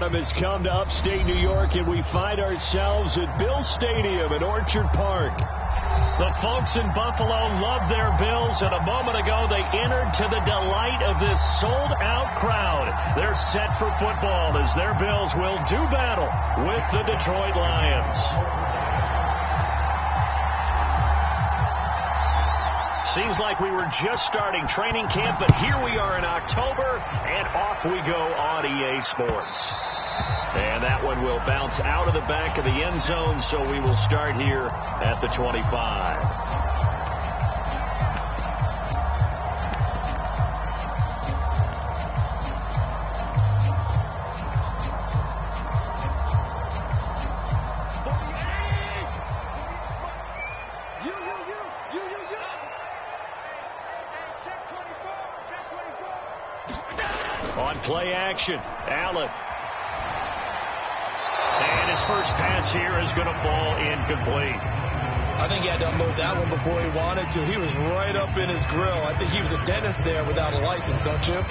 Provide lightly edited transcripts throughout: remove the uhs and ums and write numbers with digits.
time has come to upstate New York, and we find ourselves at Bill Stadium in Orchard Park. The folks in Buffalo love their Bills, and a moment ago they entered to the delight of this sold-out crowd. They're set for football as their Bills will do battle with the Detroit Lions. Seems like we were just starting training camp, but here we are in October, and off we go on EA Sports. And that one will bounce out of the back of the end zone, so we will start here at the 25. On play action, Allen. And his first pass here is going to fall incomplete. I think he had to unload that one before he wanted to. He was right up in his grill. I think he was a dentist there without a license, don't you?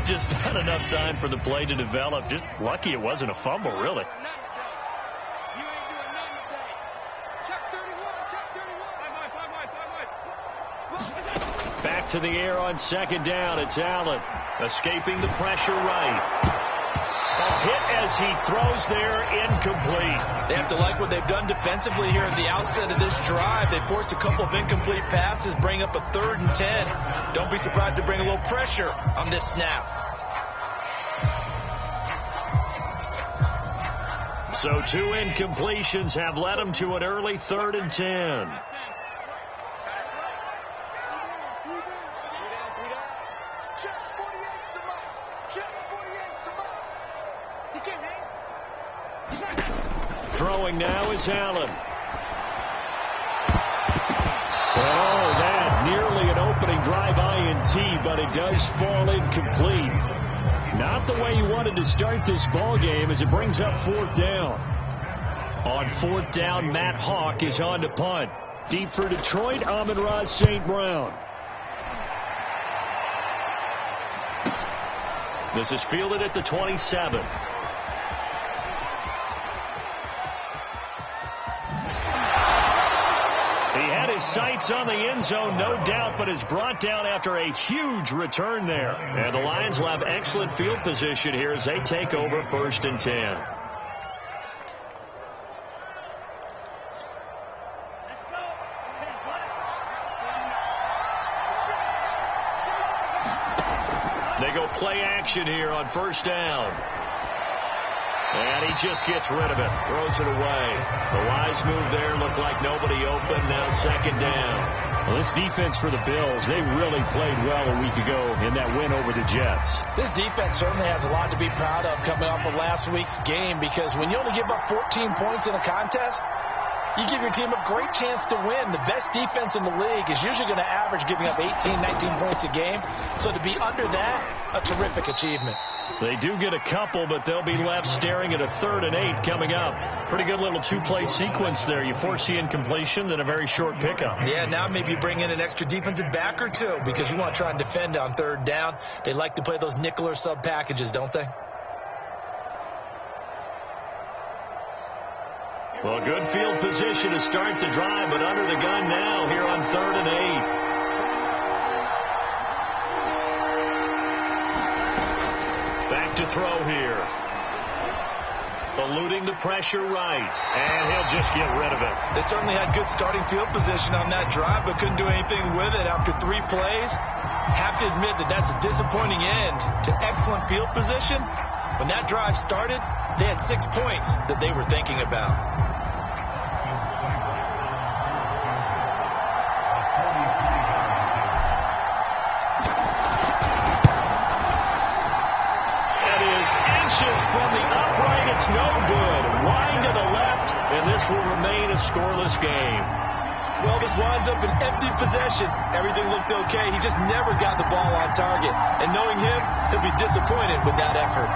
Just not enough time for the play to develop. Just lucky it wasn't a fumble, really. Back to the air on second down. It's Allen escaping the pressure right. A hit as he throws there, incomplete. They have to like what they've done defensively here at the outset of this drive. They forced a couple of incomplete passes, bring up a 3rd and 10. Don't be surprised to bring a little pressure on this snap. So 2 incompletions have led them to an early 3rd and 10. Throwing now is Allen. Oh, that nearly an opening drive INT, but it does fall incomplete. Not the way you wanted to start this ball game as it brings up 4th down. On 4th down, Matt Hawk is on to punt. Deep for Detroit, Amon-Ra St. Brown. This is fielded at the 27. He had his sights on the end zone, no doubt, but is brought down after a huge return there. And the Lions will have excellent field position here as they take over 1st and 10. They go play action here on 1st down. And he just gets rid of it, throws it away. The wise move there, looked like nobody open, now 2nd down. Well, this defense for the Bills, they really played well a week ago in that win over the Jets. This defense certainly has a lot to be proud of coming off of last week's game, because when you only give up 14 points in a contest, you give your team a great chance to win. The best defense in the league is usually going to average giving up 18, 19 points a game. So to be under that, a terrific achievement. They do get a couple, but they'll be left staring at a 3rd and 8 coming up. Pretty good little 2-play sequence there. You force the incompletion, then a very short pickup. Yeah, now maybe you bring in an extra defensive back or two because you want to try and defend on 3rd down. They like to play those nickel or sub packages, don't they? Well, good field position to start the drive, but under the gun now here on 3rd and 8. Back to throw here. Eluding the pressure right. And he'll just get rid of it. They certainly had good starting field position on that drive, but couldn't do anything with it after 3 plays. Have to admit that that's a disappointing end to excellent field position. When that drive started, they had 6 points that they were thinking about. No good. Wide to the left, and this will remain a scoreless game. Well, this winds up an empty possession. Everything looked okay. He just never got the ball on target. And knowing him, he'll be disappointed with that effort.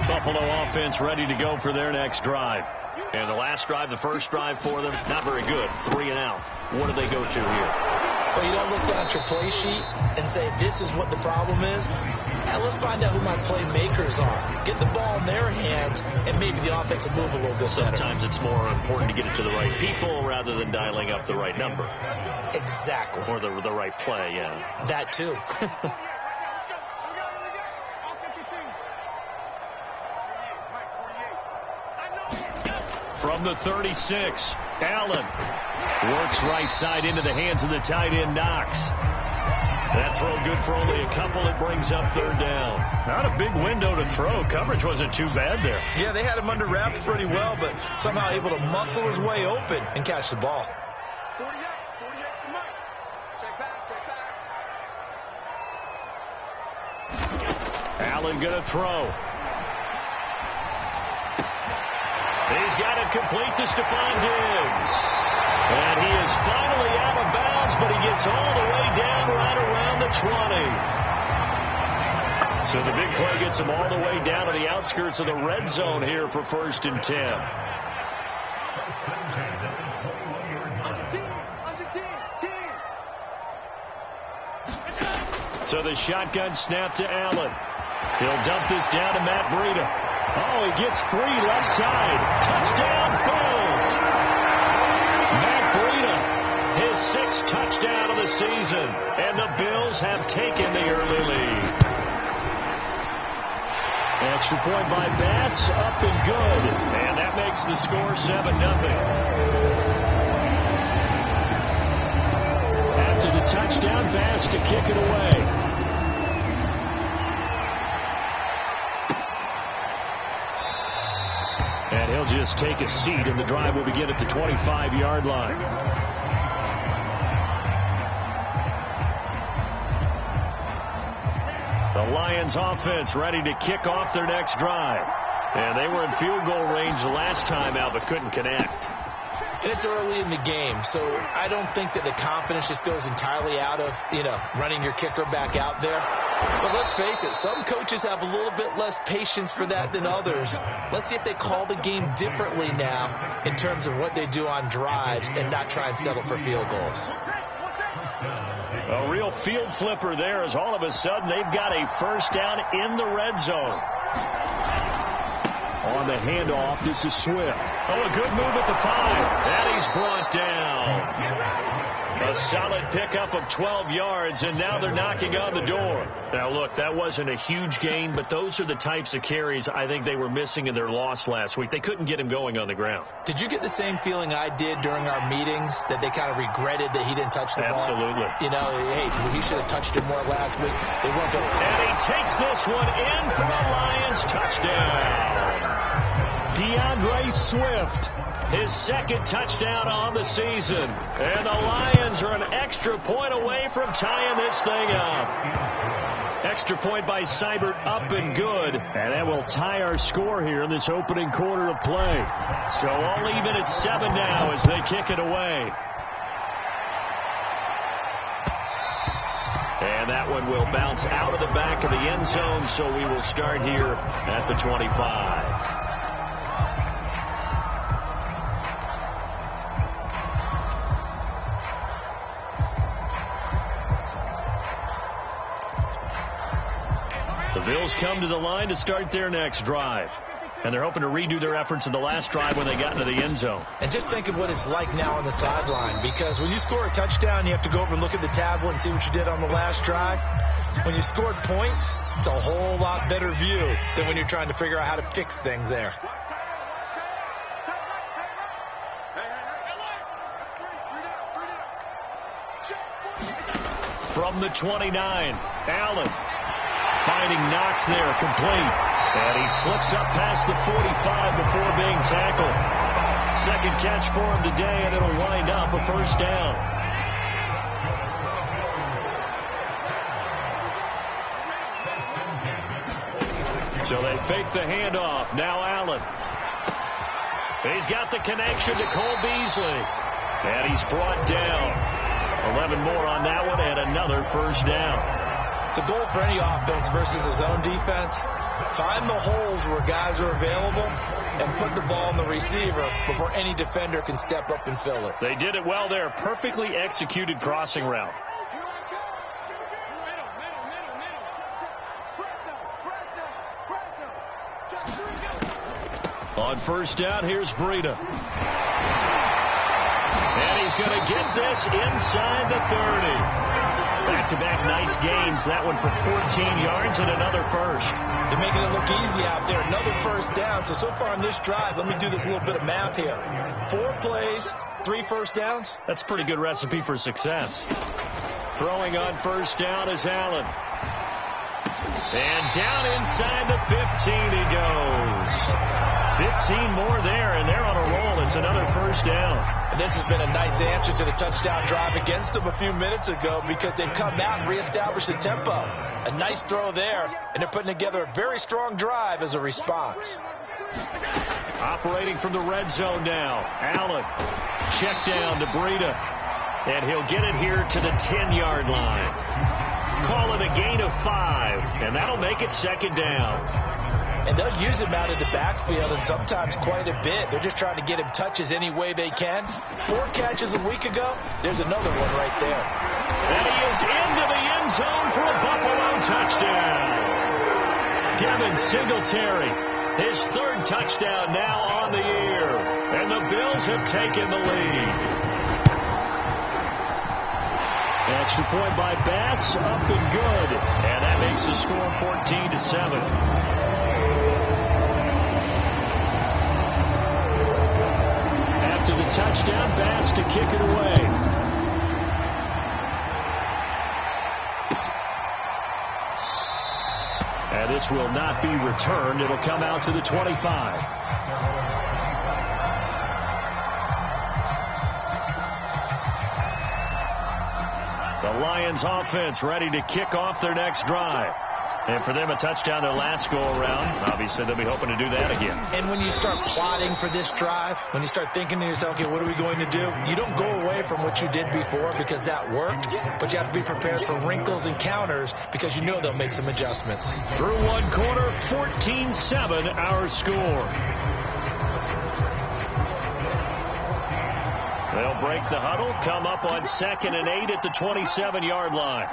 Buffalo offense ready to go for their next drive. And the last drive, the first drive for them, not very good. 3 and out. What do they go to here? Well, you don't look down at your play sheet and say, this is what the problem is. Now, let's find out who my playmakers are. Get the ball in their hands, and maybe the offense will move a little bit better. Sometimes it's more important to get it to the right people rather than dialing up the right number. Exactly. Or the right play, yeah. That, too. From the 36, Allen works right side into the hands of the tight end, Knox. That throw good for only a couple. It brings up 3rd down. Not a big window to throw. Coverage wasn't too bad there. Yeah, they had him under wraps pretty well, but somehow able to muscle his way open and catch the ball. 48, come on. Check back. Allen going to throw. He's got it complete to Stephon Diggs. And he is finally out of bounds, but he gets all the way down right around the 20. So the big play gets him all the way down to the outskirts of the red zone here for 1st and 10. So the shotgun snap to Allen. He'll dump this down to Matt Breida. Oh, he gets free left side. Touchdown, Bills. Matt Breida, his 6th touchdown of the season. And the Bills have taken the early lead. Extra point by Bass, up and good. And that makes the score 7-0. After the touchdown, Bass to kick it away. And he'll just take a seat, and the drive will begin at the 25-yard line. The Lions offense ready to kick off their next drive. And they were in field goal range the last time out, but couldn't connect. And it's early in the game, so I don't think that the confidence just goes entirely out of, running your kicker back out there. But let's face it, some coaches have a little bit less patience for that than others. Let's see if they call the game differently now in terms of what they do on drives and not try and settle for field goals. A real field flipper there as all of a sudden they've got a 1st down in the red zone. On the handoff, this is Swift. Oh, a good move at the 5. And he's brought down. A solid pickup of 12 yards, and now they're knocking on the door. Now, look, that wasn't a huge gain, but those are the types of carries I think they were missing in their loss last week. They couldn't get him going on the ground. Did you get the same feeling I did during our meetings, that they kind of regretted that he didn't touch the ball? Absolutely. Hey, he should have touched it more last week. They weren't going to. And he takes this one in for a Lions touchdown. DeAndre Swift, his 2nd touchdown on the season. And the Lions are an extra point away from tying this thing up. Extra point by Seibert, up and good. And that will tie our score here in this opening quarter of play. So all even at 7 now as they kick it away. And that one will bounce out of the back of the end zone, so we will start here at the 25. The Bills come to the line to start their next drive. And they're hoping to redo their efforts in the last drive when they got into the end zone. And just think of what it's like now on the sideline, because when you score a touchdown, you have to go over and look at the tablet and see what you did on the last drive. When you scored points, it's a whole lot better view than when you're trying to figure out how to fix things there. From the 29, Allen finding Knox there, complete. And he slips up past the 45 before being tackled. 2nd catch for him today, and it'll wind up a 1st down. So they fake the handoff. Now Allen. He's got the connection to Cole Beasley. And he's brought down. 11 more on that one, and another 1st down. The goal for any offense versus his own defense, find the holes where guys are available and put the ball on the receiver before any defender can step up and fill it. They did it well there. Perfectly executed crossing route. On first down, here's Breida. And he's going to get this inside the 30. Back-to-back nice gains. That one for 14 yards and another first. They're making it look easy out there. Another first down. So far on this drive, let me do this little bit of math here. 4 plays, 3 first downs. That's a pretty good recipe for success. Throwing on first down is Allen. And down inside the 15 he goes. 15 more there, and they're on a roll. It's another first down. And this has been a nice answer to the touchdown drive against them a few minutes ago because they've come out and reestablished the tempo. A nice throw there, and they're putting together a very strong drive as a response. Operating from the red zone now. Allen, check down to Breida, and he'll get it here to the 10-yard line. Call it a gain of 5, and that'll make it second down. And they'll use him out of the backfield, and sometimes quite a bit. They're just trying to get him touches any way they can. 4 catches a week ago. There's another one right there. And he is into the end zone for a Buffalo touchdown. Devin Singletary, his 3rd touchdown now on the year. And the Bills have taken the lead. Extra point by Bass, up and good. And that makes the score 14-7. After the touchdown, Bass to kick it away. And this will not be returned. It'll come out to the 25. The Lions offense ready to kick off their next drive. And for them, a touchdown their last go-around. Obviously, they'll be hoping to do that again. And when you start plotting for this drive, when you start thinking to yourself, okay, what are we going to do? You don't go away from what you did before because that worked, but you have to be prepared for wrinkles and counters because you know they'll make some adjustments. Through one quarter, 14-7 our score. They'll break the huddle, come up on 2nd and 8 at the 27-yard line.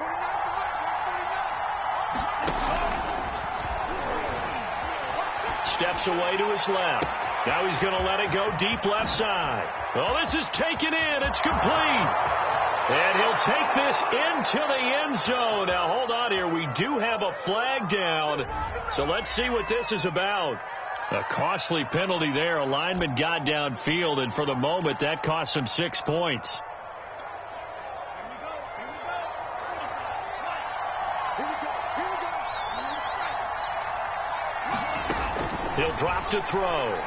Steps away to his left. Now he's going to let it go deep left side. Oh, this is taken in. It's complete. And he'll take this into the end zone. Now, hold on here. We do have a flag down. So let's see what this is about. A costly penalty there. A lineman got downfield, and for the moment, that cost him 6 points. He'll drop to throw.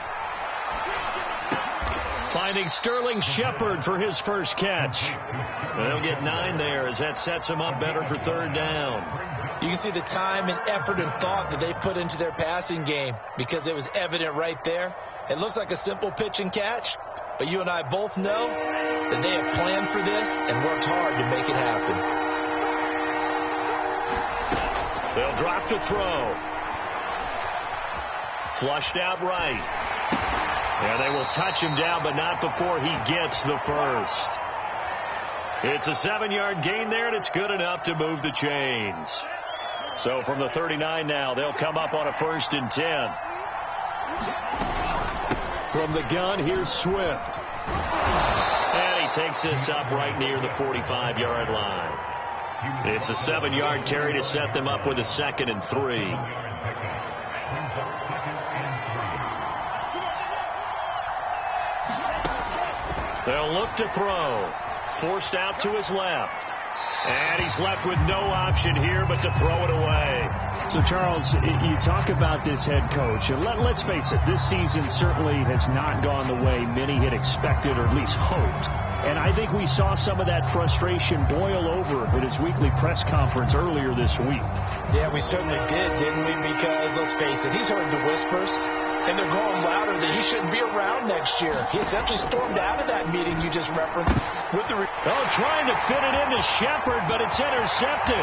Finding Sterling Shepard for his first catch. They'll get 9 there as that sets him up better for 3rd down. You can see the time and effort and thought that they put into their passing game because it was evident right there. It looks like a simple pitch and catch, but you and I both know that they have planned for this and worked hard to make it happen. They'll drop to throw. Flushed out right. And they will touch him down, but not before he gets the first. It's a 7-yard gain there, and it's good enough to move the chains. So from the 39 now, they'll come up on a 1st and 10. From the gun, here's Swift. And he takes this up right near the 45-yard line. It's a 7-yard carry to set them up with a 2nd and 3. They'll look to throw. Forced out to his left. And he's left with no option here but to throw it away. So, Charles, you talk about this head coach, and let's face it, this season certainly has not gone the way many had expected or at least hoped. And I think we saw some of that frustration boil over at his weekly press conference earlier this week. Yeah, we certainly did, didn't we? Because, let's face it, he's heard the whispers, and they're going louder that he shouldn't be around next year. He essentially stormed out of that meeting you just referenced with the... trying to fit it into Shepard, but it's intercepted.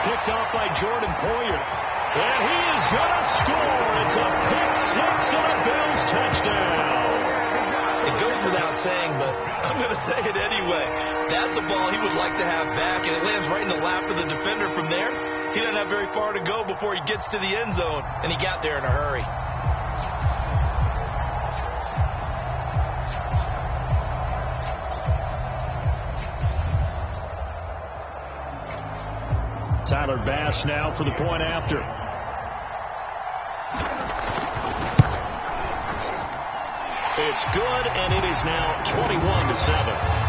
Picked off by Jordan Poyer. And he is going to score. It's a pick six and a Bills touchdown. It goes without saying, but I'm going to say it anyway. That's a ball he would like to have back, and it lands right in the lap of the defender from there. He doesn't have very far to go before he gets to the end zone, and he got there in a hurry. Tyler Bass now for the point after. It's good, and it is now 21-7.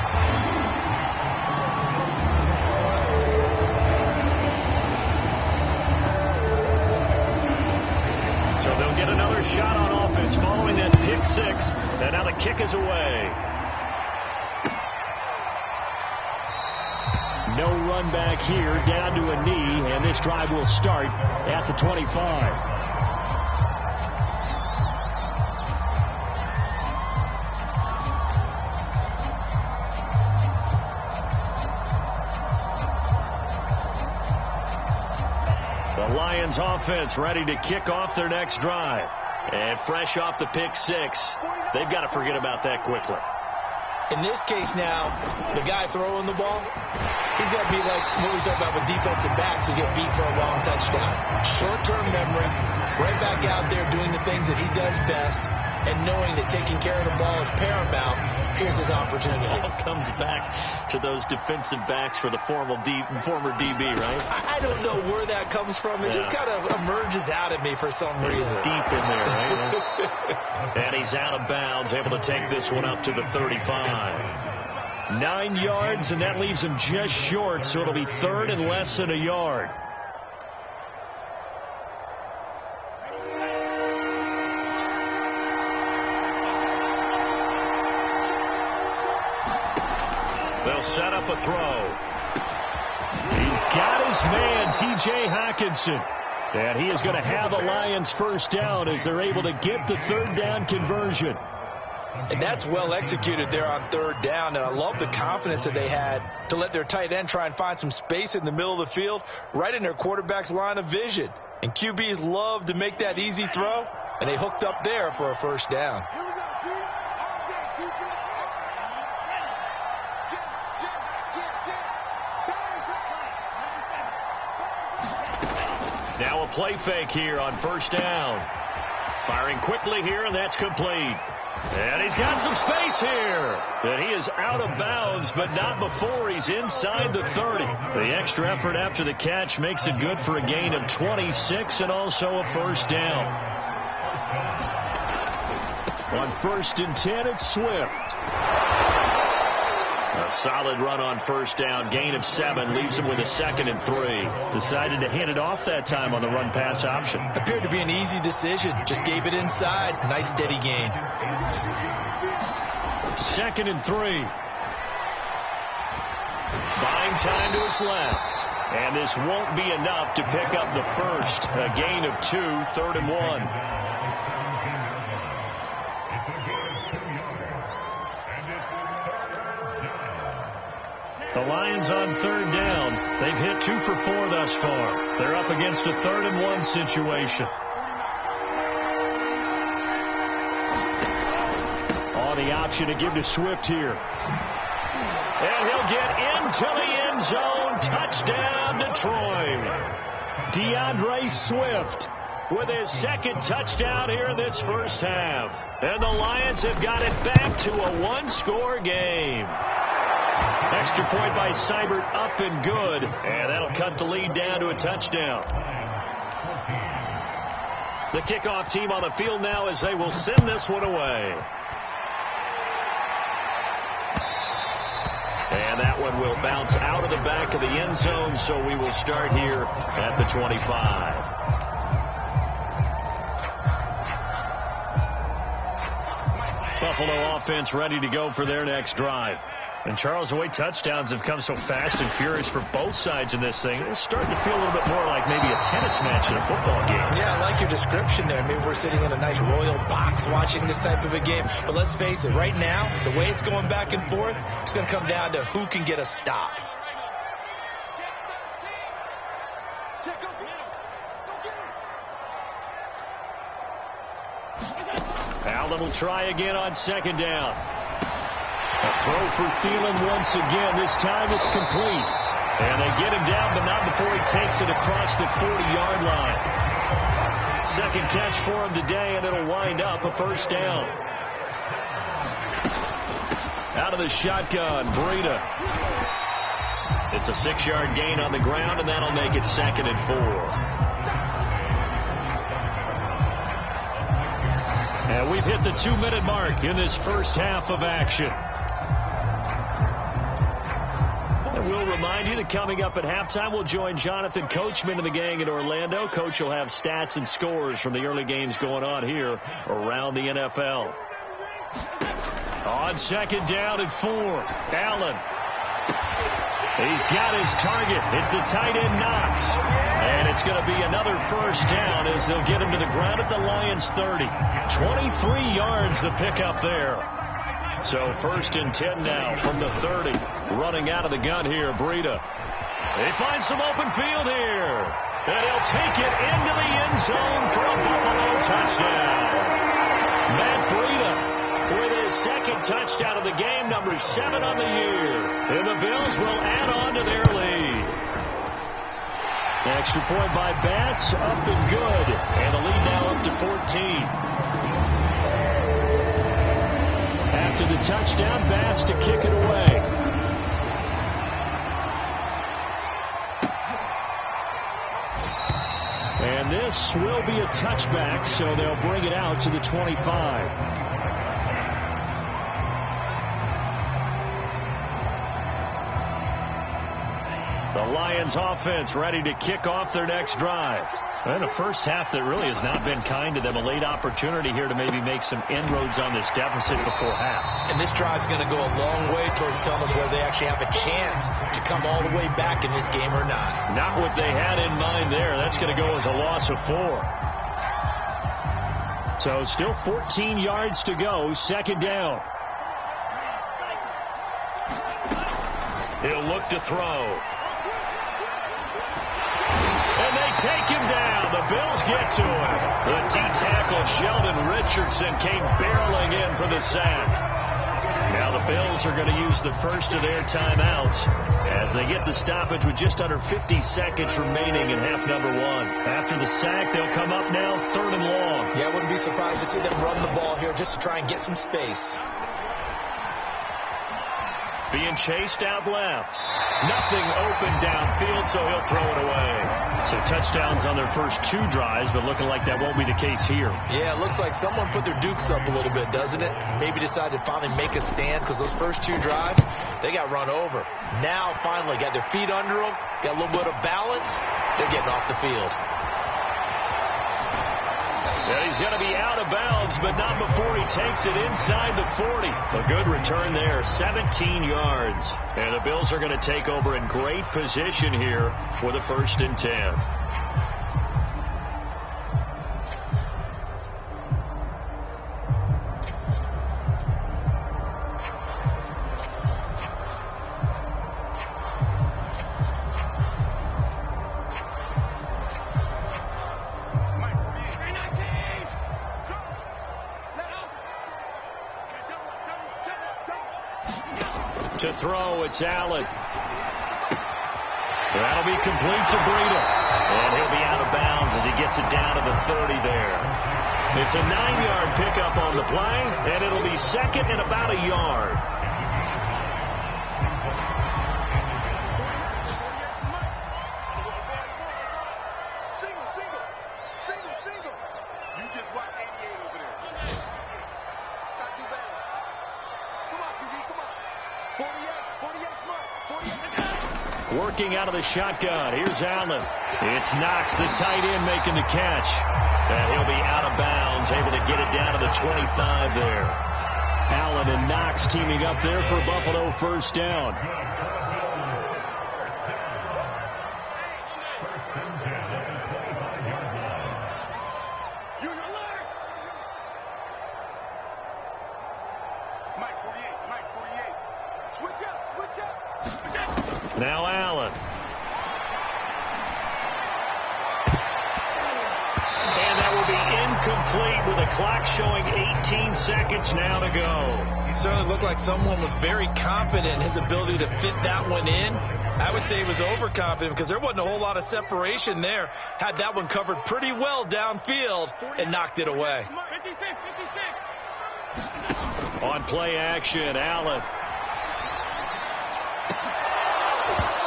Get another shot on offense following that pick six, and now the kick is away. No run back here, down to a knee, and this drive will start at the 25. Lions offense ready to kick off their next drive. And fresh off the pick six, they've got to forget about that quickly. In this case now, the guy throwing the ball, he's got to be like what we talk about with defensive backs who get beat for a long touchdown. Short-term memory, right back out there doing the things that he does best, and knowing that taking care of the ball is paramount. Here's his opportunity. It all comes back to those defensive backs for the former DB, right? I don't know where that comes from. It just kind of emerges out at me for some reason. It's deep in there, right? And he's out of bounds, able to take this one up to the 35. 9 yards, and that leaves him just short, so it'll be third and less than a yard. They'll set up a throw. He's got his man, T.J. Hockenson. And he is going to have the Lions first down as they're able to get the third down conversion. And that's well executed there on third down. And I love the confidence that they had to let their tight end try and find some space in the middle of the field, right in their quarterback's line of vision. And QBs love to make that easy throw, and they hooked up there for a first down. Now a play fake here on first down. Firing quickly here, and that's complete. And he's got some space here. And he is out of bounds, but not before he's inside the 30. The extra effort after the catch makes it good for a gain of 26 and also a first down. On 1st and 10, it's Swift. A solid run on first down. Gain of 7 leaves him with a 2nd and 3. Decided to hand it off that time on the run-pass option. Appeared to be an easy decision. Just gave it inside. Nice steady gain. 2nd and 3. Buying time to his left. And this won't be enough to pick up the first. A gain of 2, 3rd and 1. The Lions on third down. They've hit 2 for 4 thus far. They're up against a 3rd and 1 situation. On the option to give to Swift here. And he'll get into the end zone. Touchdown, Detroit. DeAndre Swift with his 2nd touchdown here in this first half. And the Lions have got it back to a 1-score game. Extra point by Seibert, up and good. And that'll cut the lead down to a touchdown. The kickoff team on the field now as they will send this one away. And that one will bounce out of the back of the end zone, so we will start here at the 25. Buffalo offense ready to go for their next drive. And, Charles, the way touchdowns have come so fast and furious for both sides in this thing, it's starting to feel a little bit more like maybe a tennis match in a football game. Yeah, I like your description there. Maybe we're sitting in a nice royal box watching this type of a game. But let's face it, right now, the way it's going back and forth, it's going to come down to who can get a stop. Allen will try again on second down. A throw for Thielen once again. This time it's complete. And they get him down, but not before he takes it across the 40-yard line. Second catch for him today, and it'll wind up a first down. Out of the shotgun, Breida. It's a 6-yard gain on the ground, and that'll make it 2nd and 4. And we've hit the 2-minute mark in this first half of action. And we'll remind you that coming up at halftime, we'll join Jonathan Coachman and the gang in Orlando. Coach will have stats and scores from the early games going on here around the NFL. On second down and 4, Allen. He's got his target. It's the tight end Knox. And it's going to be another first down as they'll get him to the ground at the Lions 30. 23 yards the pickup there. So 1st and 10 now from the 30. Running out of the gun here, Breida. They find some open field here. And he'll take it into the end zone for a Buffalo touchdown. Matt Breida with his second touchdown of the game, number 7 on the year. And the Bills will add on to their lead. Extra point by Bass, up and good. And the lead now up to 14. After the touchdown, Bass to kick it away. And this will be a touchback, so they'll bring it out to the 25. The Lions offense ready to kick off their next drive. And a first half that really has not been kind to them. A late opportunity here to maybe make some inroads on this deficit before half. And this drive's going to go a long way towards telling us whether they actually have a chance to come all the way back in this game or not. Not what they had in mind there. That's going to go as a loss of 4. So still 14 yards to go. Second down. He'll look to throw. And they take him down. The Bills get to him. The D-tackle Sheldon Richardson came barreling in for the sack. Now the Bills are going to use the first of their timeouts as they get the stoppage with just under 50 seconds remaining in half number 1. After the sack, they'll come up now 3rd and long. Yeah, I wouldn't be surprised to see them run the ball here just to try and get some space. Being chased out left. Nothing open downfield, so he'll throw it away. So touchdowns on their first 2 drives, but looking like that won't be the case here. Yeah, it looks like someone put their dukes up a little bit, doesn't it? Maybe decided to finally make a stand because those first 2 drives, they got run over. Now, finally, got their feet under them, got a little bit of balance. They're getting off the field. And he's going to be out of bounds, but not before he takes it inside the 40. A good return there, 17 yards. And the Bills are going to take over in great position here with a 1st and 10. To throw, it's Allen. That'll be complete to Breida. And he'll be out of bounds as he gets it down to the 30 there. It's a 9-yard pickup on the play, and it'll be 2nd and about a yard. Single. You just watch 88 over there. Gotta do better. Come on, QB, come on. 48, come on. 48. Working out of the shotgun. Here's Allen. It's Knox, the tight end, making the catch. And he'll be out of bounds, able to get it down to the 25 there. Allen and Knox teaming up there for Buffalo first down. Mike 48. Switch up. Now Allen. And that will be incomplete with a clock showing 18 seconds now to go. It certainly looked like someone was very confident in his ability to fit that one in. I would say he was overconfident because there wasn't a whole lot of separation there. Had that one covered pretty well downfield and knocked it away. On play action, Allen.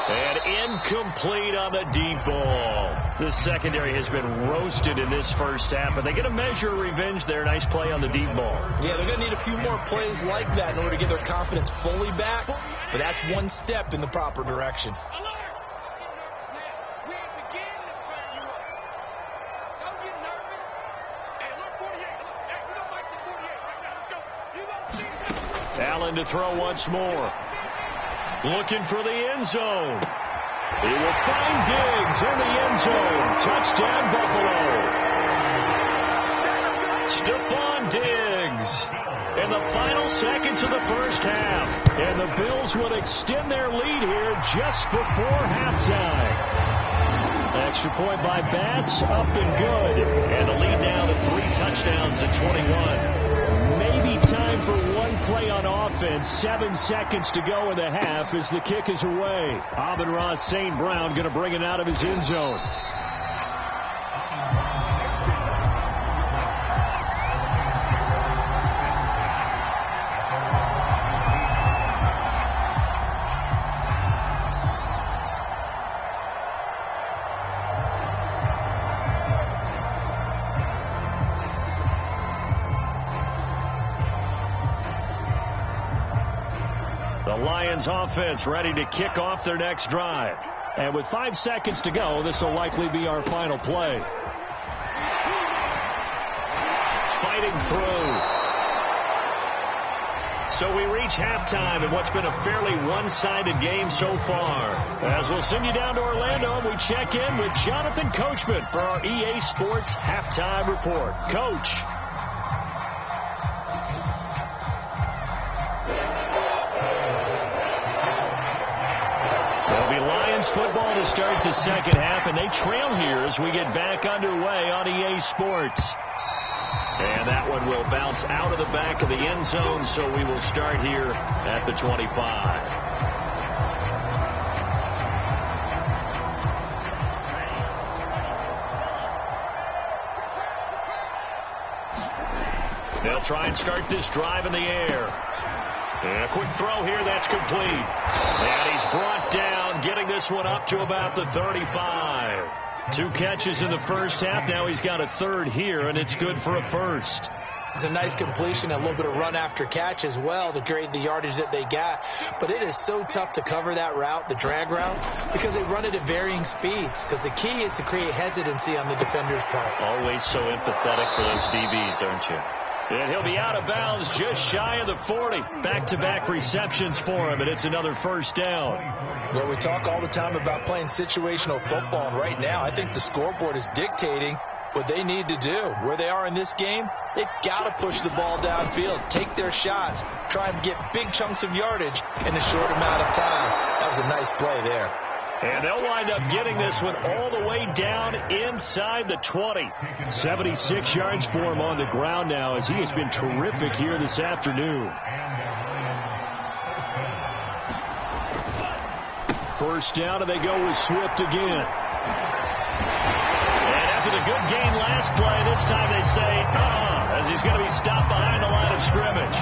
And incomplete on the deep ball. The secondary has been roasted in this first half, but they get a measure of revenge there. Nice play on the deep ball. Yeah, they're going to need a few more plays like that in order to get their confidence fully back, but that's one step in the proper direction. Allen to throw once more. Looking for the end zone. He will find Diggs in the end zone. Touchdown, Buffalo. Stephon Diggs in the final seconds of the first half. And the Bills would extend their lead here just before halftime. Extra point by Bass, up and good. And the lead now to 3 touchdowns at 21. Maybe time for one play on offense. 7 seconds to go in the half as the kick is away. Amon-Ra St. Brown going to bring it out of his end zone. Lions offense ready to kick off their next drive. And with 5 seconds to go, this will likely be our final play. Fighting through. So we reach halftime in what's been a fairly one-sided game so far. As we'll send you down to Orlando, and we check in with Jonathan Coachman for our EA Sports Halftime Report. Coach. Football to start the second half, and they trail here as we get back underway on EA Sports. And that one will bounce out of the back of the end zone, so we will start here at the 25. They'll try and start this drive in the air. And a quick throw here, that's complete. And he's brought down, getting this one up to about the 35. 2 catches in the first half. Now he's got a third here, and it's good for a first. It's a nice completion, a little bit of run after catch as well to create the yardage that they got. But it is so tough to cover that route, the drag route, because they run it at varying speeds. Because the key is to create hesitancy on the defender's part. Always so empathetic for those DBs, aren't you? And he'll be out of bounds just shy of the 40. Back-to-back receptions for him, and it's another first down. Well, we talk all the time about playing situational football, and right now I think the scoreboard is dictating what they need to do. Where they are in this game, they've got to push the ball downfield, take their shots, try and get big chunks of yardage in a short amount of time. That was a nice play there. And they'll wind up getting this one all the way down inside the 20. 76 yards for him on the ground now, as he has been terrific here this afternoon. First down, and they go with Swift again. And after the good gain last play, this time they say, as he's going to be stopped behind the line of scrimmage.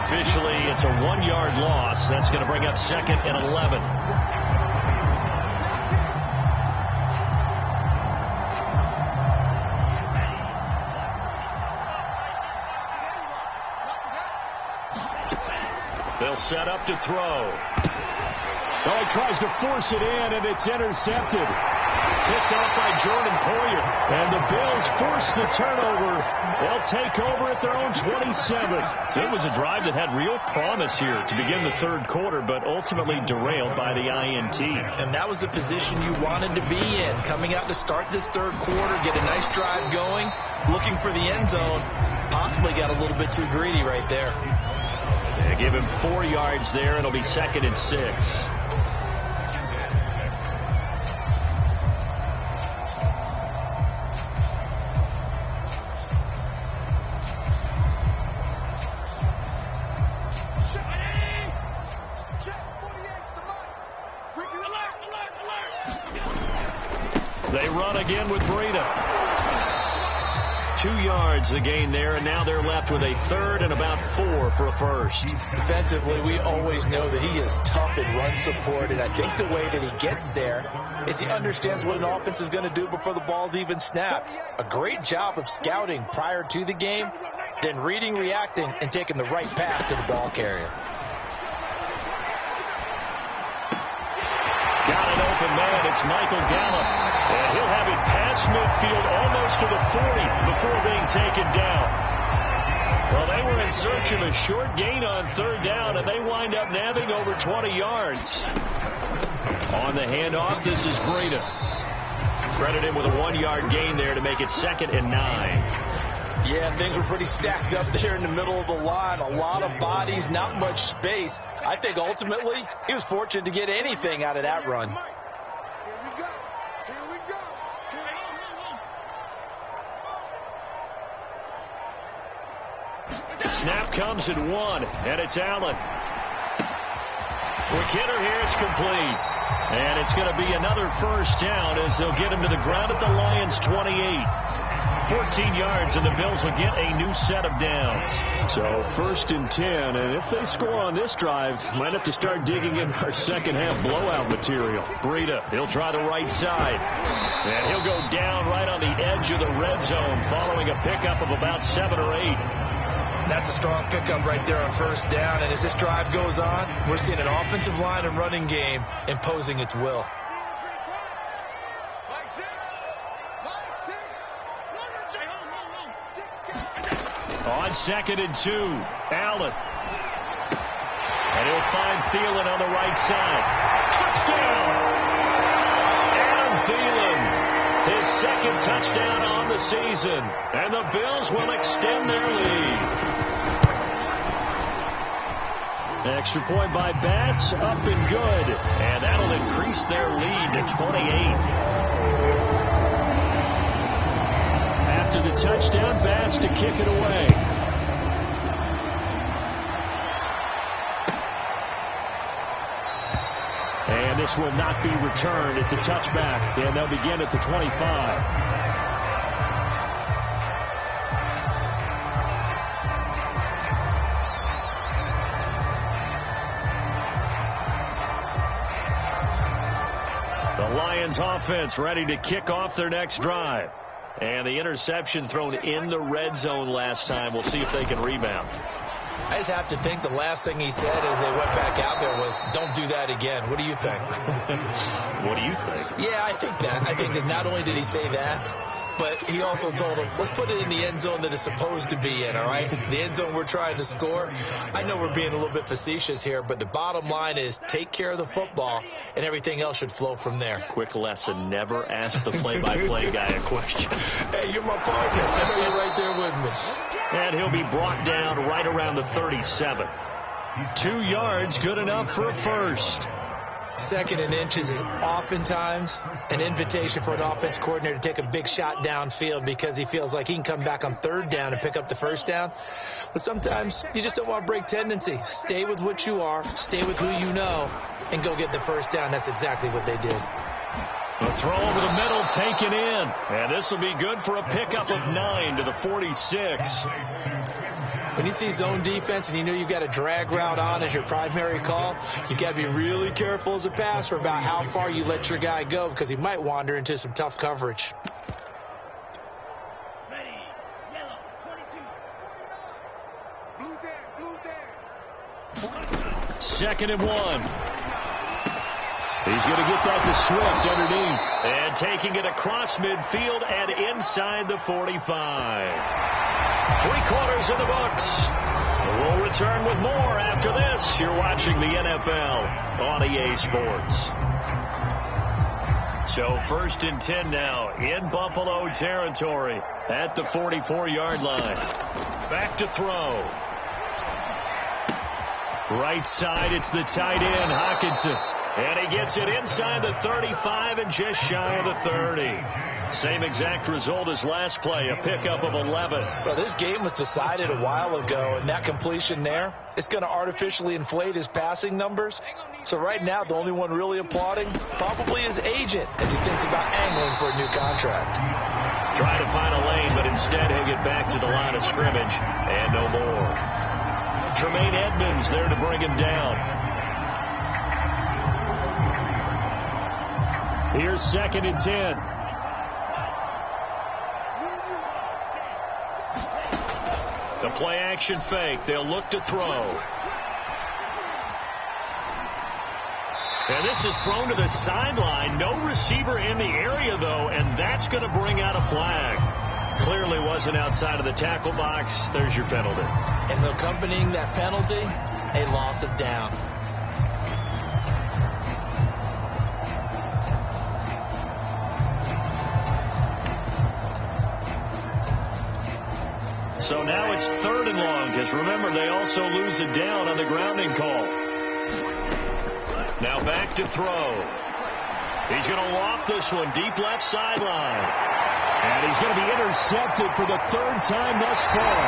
Officially, it's a 1-yard loss. That's going to bring up 2nd and 11. They'll set up to throw. Well, he tries to force it in, and it's intercepted. Picked off by Jordan Poyer. And the Bills force the turnover. They'll take over at their own 27. So it was a drive that had real promise here to begin the third quarter, but ultimately derailed by the INT. And that was the position you wanted to be in. Coming out to start this third quarter, get a nice drive going, looking for the end zone. Possibly got a little bit too greedy right there. They give him 4 yards there. It'll be 2nd and 6. run again with Breida. 2 yards the gain there, and now they're left with a third and about 4 for a first. Defensively, we always know that he is tough in run support, and I think the way that he gets there is he understands what an offense is going to do before the ball's even snapped. A great job of scouting prior to the game, then reading, reacting, and taking the right path to the ball carrier. Got an open man. It's Michael Gallup. And he'll have it past midfield almost to the 40 before being taken down. Well, they were in search of a short gain on third down, and they wind up nabbing over 20 yards. On the handoff, this is Breida. Credit him with a 1-yard gain there to make it 2nd and 9. Yeah, things were pretty stacked up there in the middle of the line. A lot of bodies, not much space. I think ultimately he was fortunate to get anything out of that run. Here we go. Here we go. The snap comes at 1, and it's Allen. Quick hitter here, it's complete. And it's going to be another first down as they'll get him to the ground at the Lions' 28. 14 yards, and the Bills will get a new set of downs. So 1st and 10, and if they score on this drive, might have to start digging in our second half blowout material. Breida, he'll try the right side. And he'll go down right on the edge of the red zone following a pickup of about 7 or 8. That's a strong pickup right there on first down, and as this drive goes on, we're seeing an offensive line and running game imposing its will. On 2nd and 2, Allen. And he'll find Thielen on the right side. Touchdown! Adam Thielen, his 2nd touchdown on the season. And the Bills will extend their lead. Extra point by Bass, up and good. And that'll increase their lead to 28. After the touchdown, Bass to kick it away. And this will not be returned. It's a touchback, and they'll begin at the 25. The Lions offense ready to kick off their next drive. And the interception thrown in the red zone last time. We'll see if they can rebound. I just have to think the last thing he said as they went back out there was, don't do that again. What do you think? What do you think? Yeah, I think that. I think that not only did he say that, but he also told him, let's put it in the end zone that it's supposed to be in, all right? The end zone we're trying to score. I know we're being a little bit facetious here, but the bottom line is take care of the football, and everything else should flow from there. Quick lesson, never ask the play-by-play guy a question. Hey, you're my partner. I know you're right there with me. And he'll be brought down right around the 37. 2 yards, good enough for a first. 2nd and inches is oftentimes an invitation for an offense coordinator to take a big shot downfield because he feels like he can come back on 3rd down and pick up the first down. But sometimes you just don't want to break tendency. Stay with what you are, stay with who you know, and go get the first down. That's exactly what they did. A throw over the middle taken in. And this will be good for a pickup of 9 to the 46. When you see zone defense and you know you've got a drag route on as your primary call, you've got to be really careful as a passer about how far you let your guy go because he might wander into some tough coverage. Ready, yellow, 22. Blue down. 2nd and 1. He's going to get that to Swift underneath. And taking it across midfield and inside the 45. 3 quarters in the books. We'll return with more after this. You're watching the NFL on EA Sports. So 1st and 10 now in Buffalo territory at the 44-yard line. Back to throw. Right side, it's the tight end, Hockenson. And he gets it inside the 35 and just shy of the 30. Same exact result as last play, a pickup of 11. Well, this game was decided a while ago, and that completion there, it's going to artificially inflate his passing numbers. So right now, the only one really applauding probably his agent as he thinks about angling for a new contract. Trying to find a lane, but instead he'll get back to the line of scrimmage, and no more. Tremaine Edmonds there to bring him down. Here's 2nd and 10. The play action fake. They'll look to throw. And this is thrown to the sideline. No receiver in the area, though, and that's going to bring out a flag. Clearly wasn't outside of the tackle box. There's your penalty. And accompanying that penalty, a loss of down. So now it's 3rd and long, because remember, they also lose a down on the grounding call. Now back to throw. He's going to loft this one deep left sideline. And he's going to be intercepted for the 3rd time thus far.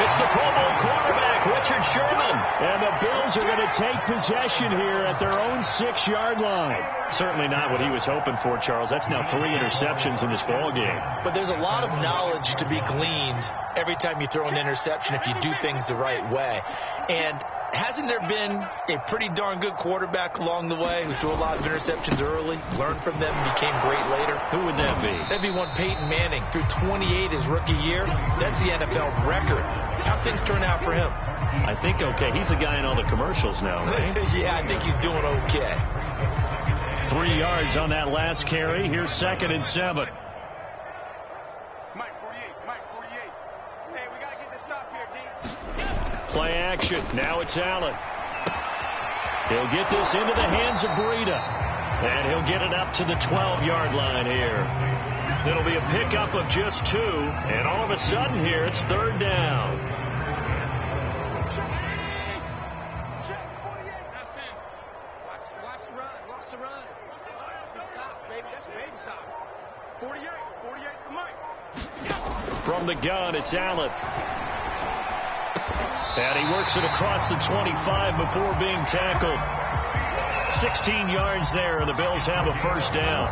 It's the Pro Bowl quarterback, Richard Sherman. And the Bills are going to take possession here at their own 6-yard line. Certainly not what he was hoping for, Charles. That's now 3 interceptions in this ball game. But there's a lot of knowledge to be gleaned every time you throw an interception if you do things the right way. And hasn't there been a pretty darn good quarterback along the way who threw a lot of interceptions early, learned from them, and became great later? Who would that be? That'd be one Peyton Manning. Threw 28 his rookie year. That's the NFL record. How'd things turn out for him? I think okay. He's the guy in all the commercials now, right? Yeah, I think he's doing okay. 3 yards on that last carry. Here's 2nd and 7. Mike 48, Mike 48. Hey, we got to get this stop here, D. Play action. Now it's Allen. He'll get this into the hands of Breida. And he'll get it up to the 12-yard line here. It'll be a pickup of just 2. And all of a sudden here, it's 3rd down. Check 48. Watch the run. Watch the run. This stop, baby. That's baby stop. 48. 48 for Mike. From the gun, it's Allen. And he works it across the 25 before being tackled. 16 yards there, and the Bills have a 1st down.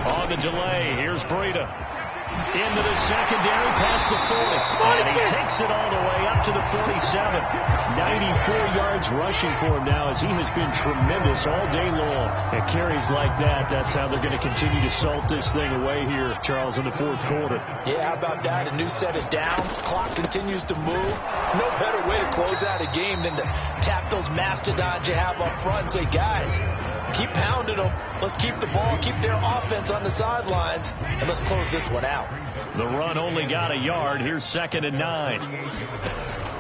On the delay, here's Breida. Into the secondary, past the 40. And he takes it all the way up to the 47. 94 yards rushing for him now, as he has been tremendous all day long. And carries like that, that's how they're going to continue to salt this thing away here, Charles, in the 4th quarter. Yeah, how about that? A new set of downs. Clock continues to move. No better way to close out a game than to tap those mastodons you have up front and say, guys, keep pounding them. Let's keep the ball, keep their offense on the sidelines, and let's close this one out. The run only got a yard. Here's 2nd and 9.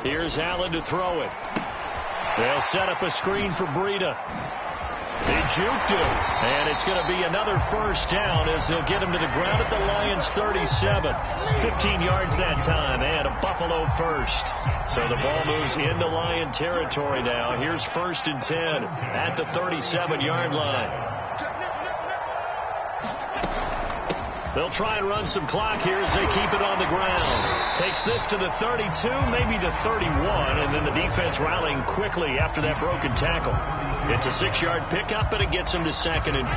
Here's Allen to throw it. They'll set up a screen for Breida. They juked him, and it's going to be another 1st down as they'll get him to the ground at the Lions' 37. 15 yards that time, and a Buffalo 1st. So the ball moves into Lion territory now. Here's 1st and 10 at the 37-yard line. They'll try and run some clock here as they keep it on the ground. Takes this to the 32, maybe the 31, and then the defense rallying quickly after that broken tackle. It's a 6-yard pickup, and it gets them to 2nd and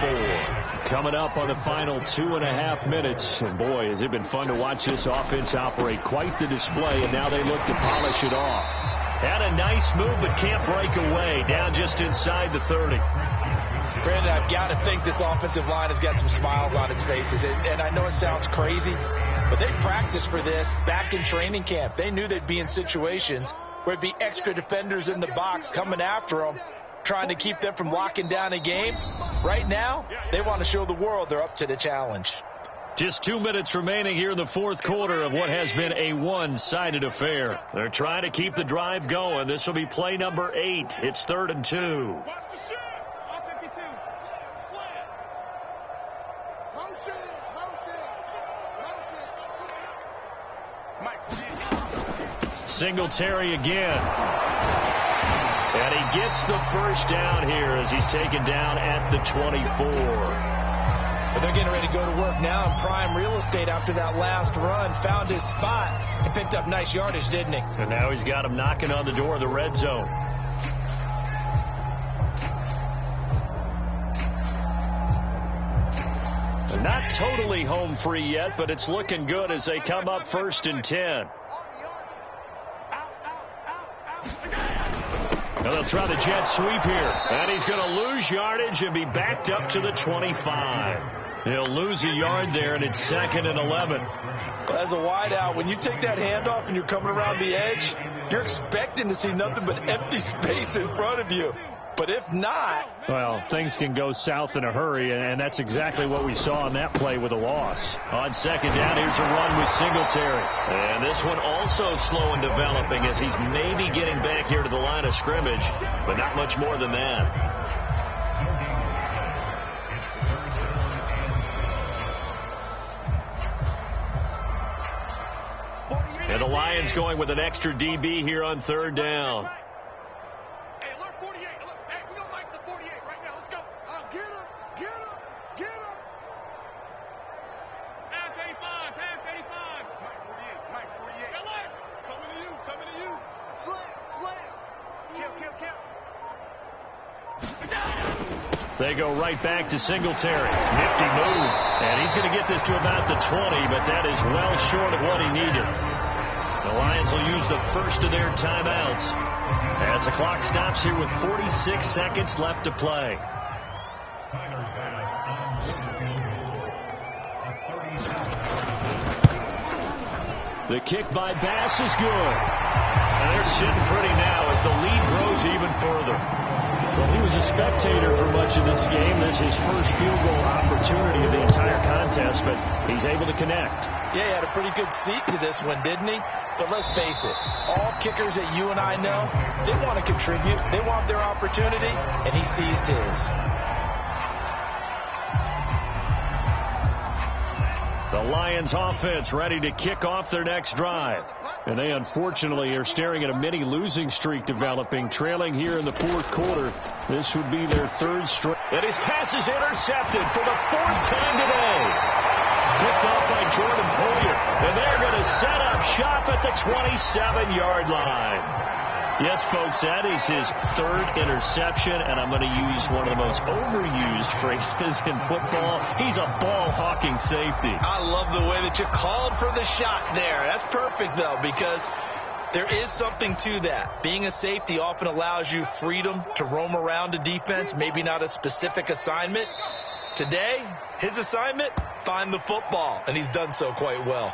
4. Coming up on the final 2.5 minutes. And boy, has it been fun to watch this offense operate. Quite the display, and now they look to polish it off. Had a nice move, but can't break away. Down just inside the 30. Brandon, I've got to think this offensive line has got some smiles on its faces. And I know it sounds crazy, but they practiced for this back in training camp. They knew they'd be in situations where it'd be extra defenders in the box coming after them, trying to keep them from locking down a game. Right now, they want to show the world they're up to the challenge. Just 2 minutes remaining here in the 4th quarter of what has been a one-sided affair. They're trying to keep the drive going. This will be play number 8. It's 3rd and 2. Singletary again. And he gets the first down here as he's taken down at the 24. But they're getting ready to go to work now in prime real estate after that last run. Found his spot and picked up nice yardage, didn't he? And now he's got him knocking on the door of the red zone. Not totally home free yet, but it's looking good as they come up 1st and 10. Now they'll try the jet sweep here. And he's going to lose yardage and be backed up to the 25. He'll lose a yard there, and it's 2nd and 11. Well, as a wideout, when you take that handoff and you're coming around the edge, you're expecting to see nothing but empty space in front of you. But if not... Well, things can go south in a hurry, and that's exactly what we saw on that play with a loss. On 2nd down, here's a run with Singletary. And this one also slow and developing as he's maybe getting back here to the line of scrimmage, but not much more than that. And the Lions going with an extra DB here on 3rd down. They go right back to Singletary. Nifty move. And he's going to get this to about the 20, but that is well short of what he needed. The Lions will use the first of their timeouts as the clock stops here with 46 seconds left to play. The kick by Bass is good. And they're sitting pretty now as the lead grows even further. Well, he was a spectator for much of this game. This is his first field goal opportunity of the entire contest, but he's able to connect. Yeah, he had a pretty good seat to this one, didn't he? But let's face it, all kickers that you and I know, they want to contribute. They want their opportunity, and he seized his. The Lions offense ready to kick off their next drive. And they unfortunately are staring at a mini losing streak developing, trailing here in the 4th quarter. This would be their 3rd straight. And his pass is intercepted for the 4th time today. Picked off by Jordan Poyer. And they're going to set up shop at the 27-yard line. Yes, folks, that is his 3rd interception, and I'm going to use one of the most overused phrases in football. He's a ball-hawking safety. I love the way that you called for the shot there. That's perfect, though, because there is something to that. Being a safety often allows you freedom to roam around a defense, maybe not a specific assignment. Today, his assignment, find the football, and he's done so quite well.